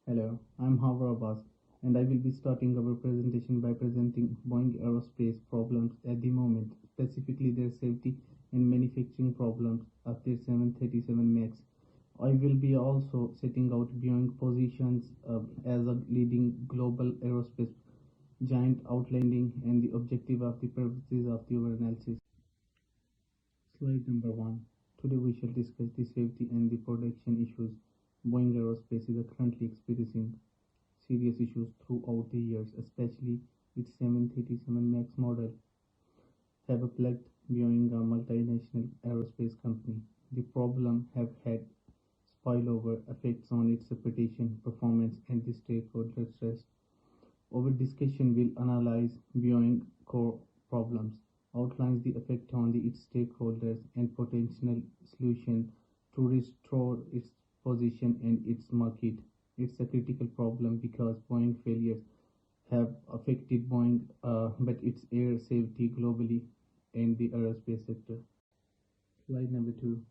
Hello, I'm Howard Abbas, and I will be starting our presentation by presenting Boeing Aerospace problems at the moment, specifically their safety and manufacturing problems of their 737 MAX. I will be also setting out Boeing positions as a leading global aerospace giant, outlining and the objective of the purposes of the analysis. Slide number 1. Today we shall discuss the safety and the production issues Boeing Aerospace is currently experiencing serious issues throughout the years, especially its 737 MAX model, have plagued Boeing, a multinational aerospace company. The problem have had spillover effects on its reputation, performance, and the stakeholder trust. Our discussion will analyze Boeing core problems, outlines the effect on its stakeholders, and potential solution to restore its position and its market. It's a critical problem because Boeing failures have affected Boeing, but its air safety globally and the aerospace sector. Slide number 2.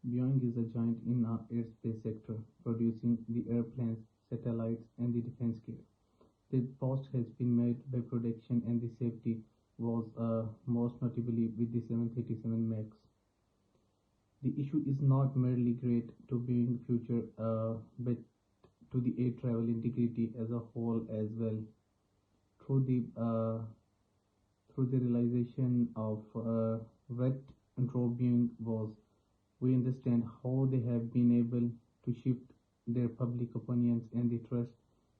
Boeing is a giant in our airspace sector, producing the airplanes, satellites, and the defense gear. The past has been made by production and the safety was most notably with the 737 MAX. The issue is not merely great to Boeing future, but to the air travel integrity as a whole as well. Through the uh, through the realization of what drove Boeing was, we understand how they have been able to shift their public opinions and the trust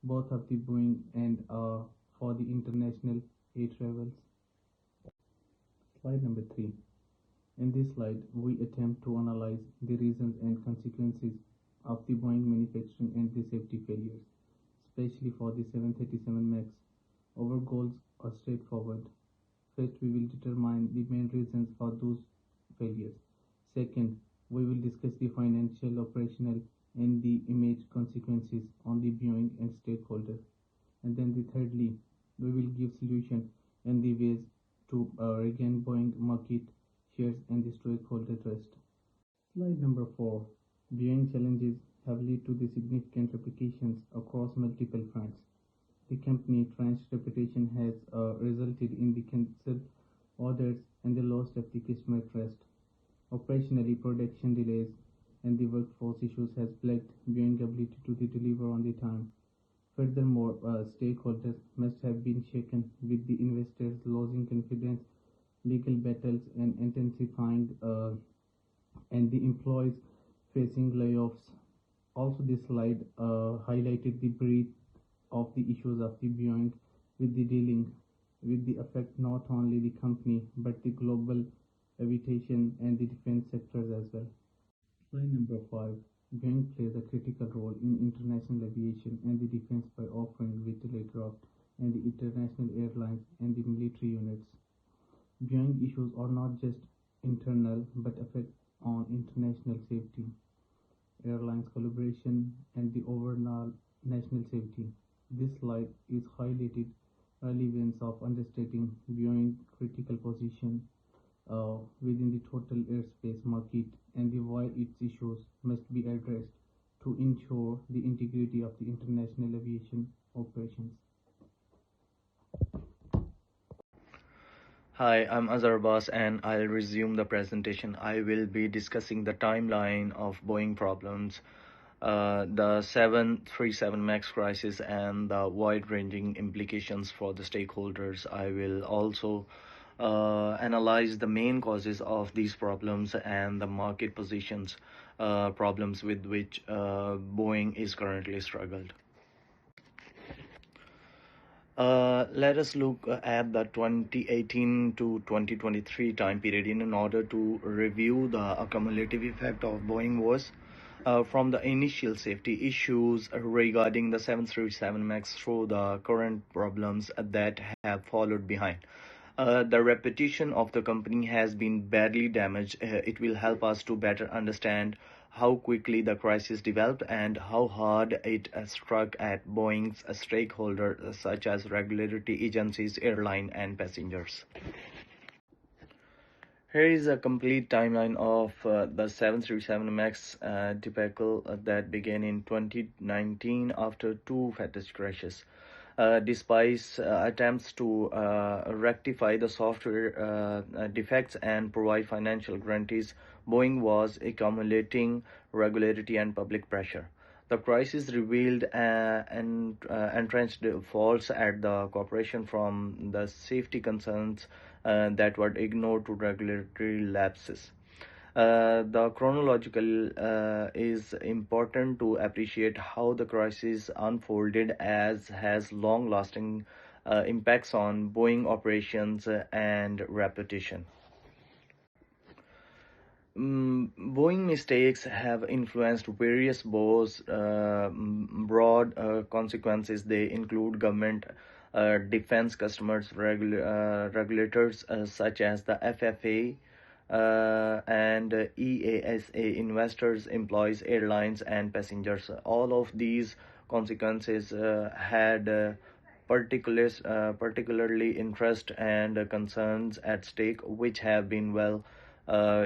both of the Boeing and for the international air travels. Slide number 3. In this slide, we attempt to analyze the reasons and consequences of the Boeing manufacturing and the safety failures, especially for the 737 MAX. Our goals are straightforward. First, we will determine the main reasons for those failures. Second, we will discuss the financial, operational, and the image consequences on the Boeing and stakeholder. And then thirdly, we will give solution and the ways to regain Boeing market shares and the stakeholder trust. Slide number 4. Boeing challenges have led to the significant replications across multiple fronts. The company tarnished reputation has resulted in the cancelled orders and the loss of the customer trust. Operationally, production delays and the workforce issues has plagued Boeing's ability to deliver on the time. Furthermore, stakeholders must have been shaken with the investors losing confidence, legal battles and intensifying, and the employees facing layoffs. Also, this slide highlighted the breadth of the issues of the Boeing with the dealing with the affect not only the company but the global aviation and the defense sectors as well. Slide number 5. Boeing plays a critical role in international aviation and the defense by offering vital aircraft and the international airlines and the military units. Boeing issues are not just internal but affect on international safety, airlines collaboration, and the overall national safety. This slide is highlighted relevance of understanding Boeing's critical position within the total airspace market and why its issues must be addressed to ensure the integrity of the international aviation operations. Hi, I'm Azhar Abbas and I'll resume the presentation. I will be discussing the timeline of Boeing problems, the 737 MAX crisis, and the wide-ranging implications for the stakeholders. I will also analyze the main causes of these problems and the market positions problems with which Boeing is currently struggled. Let us look at the 2018 to 2023 time period in order to review the accumulative effect of Boeing was from the initial safety issues regarding the 737 MAX through the current problems that have followed behind. The reputation of the company has been badly damaged. It will help us to better understand how quickly the crisis developed and how hard it struck at Boeing's stakeholders such as regulatory agencies, airline, and passengers. Here is a complete timeline of the 737 MAX debacle that began in 2019 after two fatal crashes. Despite attempts to rectify the software defects and provide financial guarantees, Boeing was accumulating regularity and public pressure. The crisis revealed entrenched faults at the corporation, from the safety concerns that were ignored to regulatory lapses. The chronological is important to appreciate how the crisis unfolded, as has long-lasting impacts on Boeing operations and reputation. Boeing mistakes have influenced various broad consequences. They include government, defense customers, regulators such as the FAA and EASA, investors, employees, airlines, and passengers. All of these consequences had particularly interest and concerns at stake, which have been well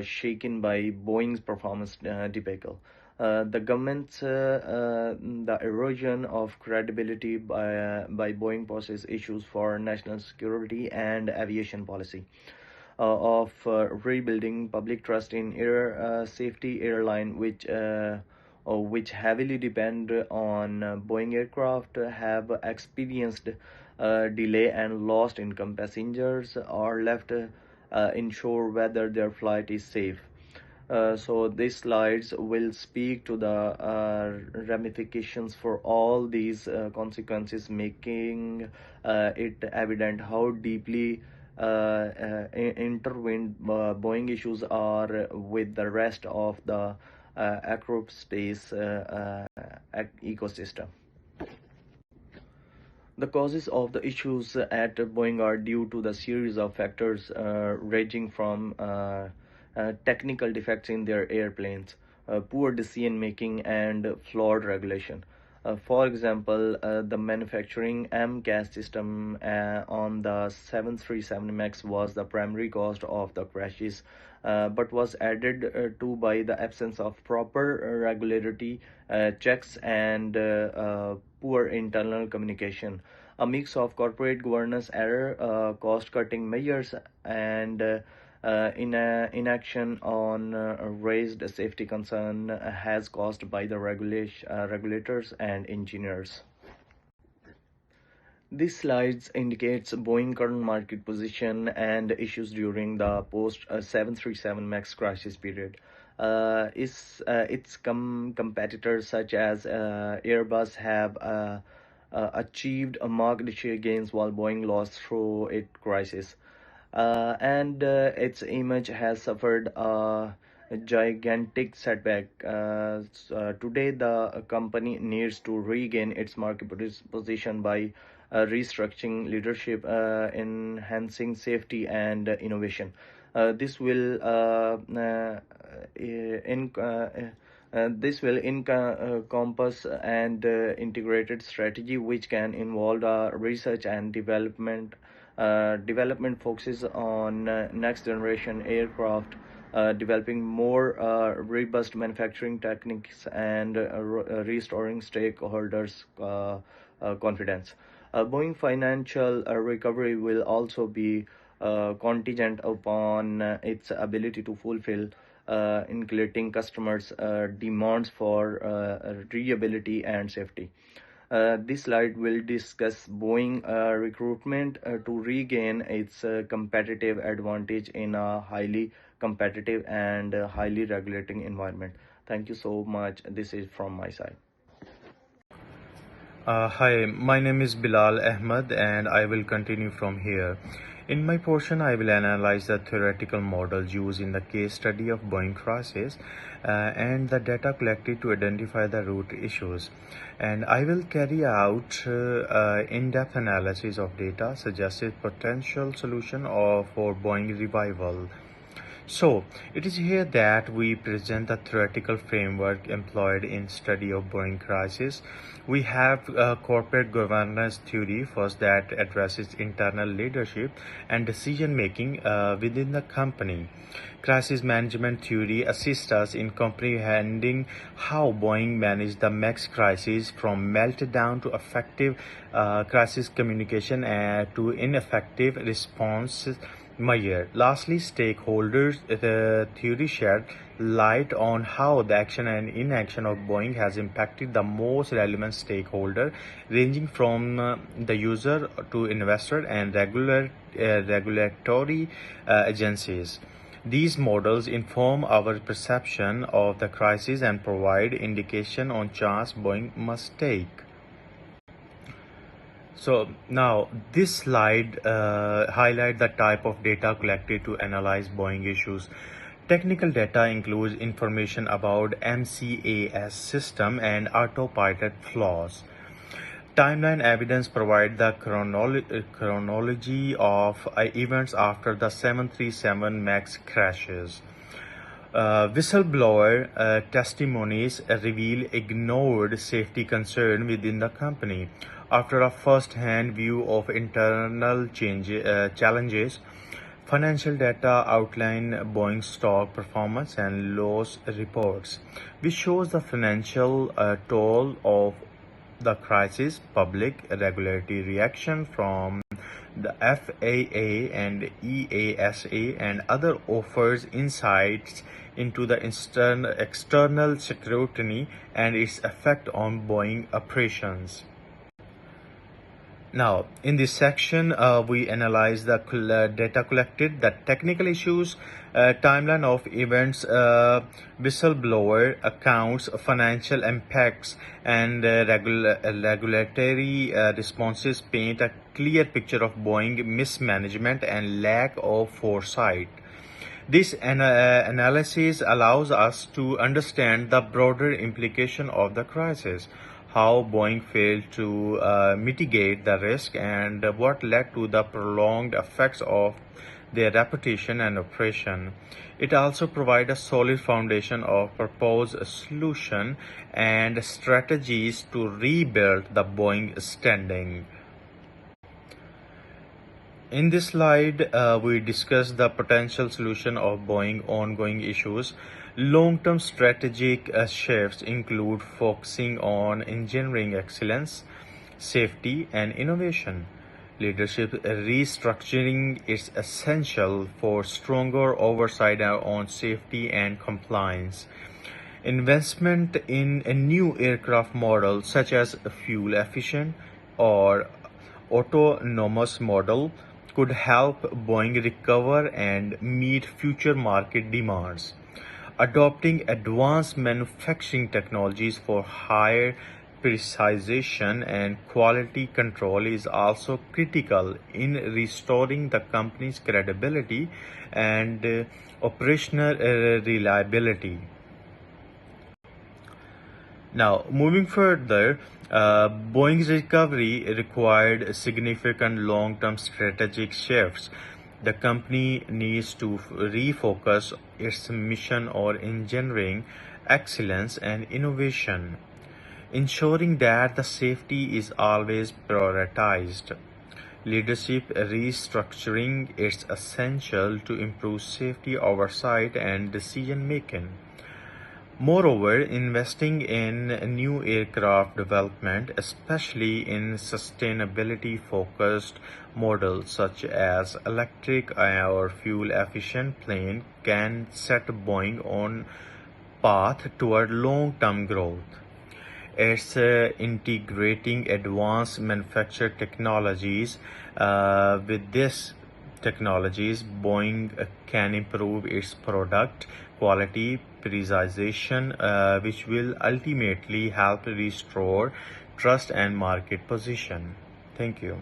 shaken by Boeing's performance debacle. The government's the erosion of credibility by Boeing poses issues for national security and aviation policy. Of rebuilding public trust in air safety. Airline which heavily depend on Boeing aircraft have experienced delay and lost income. Passengers are left unsure whether their flight is safe. So these slides will speak to the ramifications for all these consequences, making it evident how deeply intertwined Boeing issues are with the rest of the aerospace ecosystem. The causes of the issues at Boeing are due to the series of factors ranging from technical defects in their airplanes, poor decision making, and flawed regulation. For example, the manufacturing MCAS system on the 737 MAX was the primary cause of the crashes, but was added to by the absence of proper regulatory checks and poor internal communication. A mix of corporate governance error, cost-cutting measures, and inaction on raised safety concern has caused by the regulators and engineers. This slide indicates Boeing current market position and issues during the post 737 MAX crisis period. Its competitors such as Airbus have achieved a market share gains while Boeing lost through its crisis. And its image has suffered a gigantic setback. Today, the company needs to regain its market position by restructuring leadership, enhancing safety and innovation. This will in this will encompass and integrated strategy, which can involve research and development. Development focuses on next generation aircraft, developing more robust manufacturing techniques, and restoring stakeholders' confidence. Boeing financial recovery will also be contingent upon its ability to fulfill including customers' demands for reliability and safety. This slide will discuss Boeing recruitment to regain its competitive advantage in a highly competitive and highly regulating environment. Thank you so much. This is from my side. Hi, my name is Bilal Ahmed and I will continue from here. In my portion, I will analyze the theoretical models used in the case study of Boeing crisis and the data collected to identify the root issues. And I will carry out in-depth analysis of data, suggested potential solution for Boeing revival. So, it is here that we present the theoretical framework employed in study of Boeing crisis. We have corporate governance theory first that addresses internal leadership and decision making within the company. Crisis management theory assists us in comprehending how Boeing managed the MAX crisis from meltdown to effective crisis communication to ineffective response measure. Lastly, stakeholders theory shed light on how the action and inaction of Boeing has impacted the most relevant stakeholder, ranging from the user to investor and regulatory agencies. These models inform our perception of the crisis and provide indication on chance Boeing must take. So now this slide highlight the type of data collected to analyze Boeing issues. Technical data includes information about MCAS system and autopilot flaws. Timeline evidence provide the chronology of events after the 737 MAX crashes. Whistleblower testimonies reveal ignored safety concern within the company. After a first-hand view of internal challenges, financial data outline Boeing stock performance and loss reports, which shows the financial toll of the crisis. Public regulatory reaction from the FAA and EASA and other offers insights into the external scrutiny and its effect on Boeing operations. Now, in this section, we analyze the data collected, the technical issues, timeline of events, whistleblower accounts, financial impacts, and regulatory responses paint a clear picture of Boeing mismanagement and lack of foresight. This analysis allows us to understand the broader implication of the crisis, how Boeing failed to mitigate the risk, and what led to the prolonged effects of their reputation and operation. It also provides a solid foundation of proposed solution and strategies to rebuild the Boeing standing. In this slide, we discuss the potential solution of Boeing ongoing issues. Long-term strategic shifts include focusing on engineering excellence, safety, and innovation. Leadership restructuring is essential for stronger oversight on safety and compliance. Investment in a new aircraft model such as fuel efficient or autonomous model could help Boeing recover and meet future market demands. Adopting advanced manufacturing technologies for higher precision and quality control is also critical in restoring the company's credibility and operational reliability. Now, moving further, Boeing's recovery required significant long-term strategic shifts. The company needs to refocus its mission on engineering excellence and innovation, ensuring that the safety is always prioritized. Leadership restructuring is essential to improve safety oversight and decision making. Moreover, investing in new aircraft development, especially in sustainability-focused models such as electric or fuel-efficient plane, can set Boeing on path toward long-term growth. It's integrating advanced manufacture technologies. With this technologies, Boeing can improve its product quality, precision, which will ultimately help restore trust and market position. Thank you.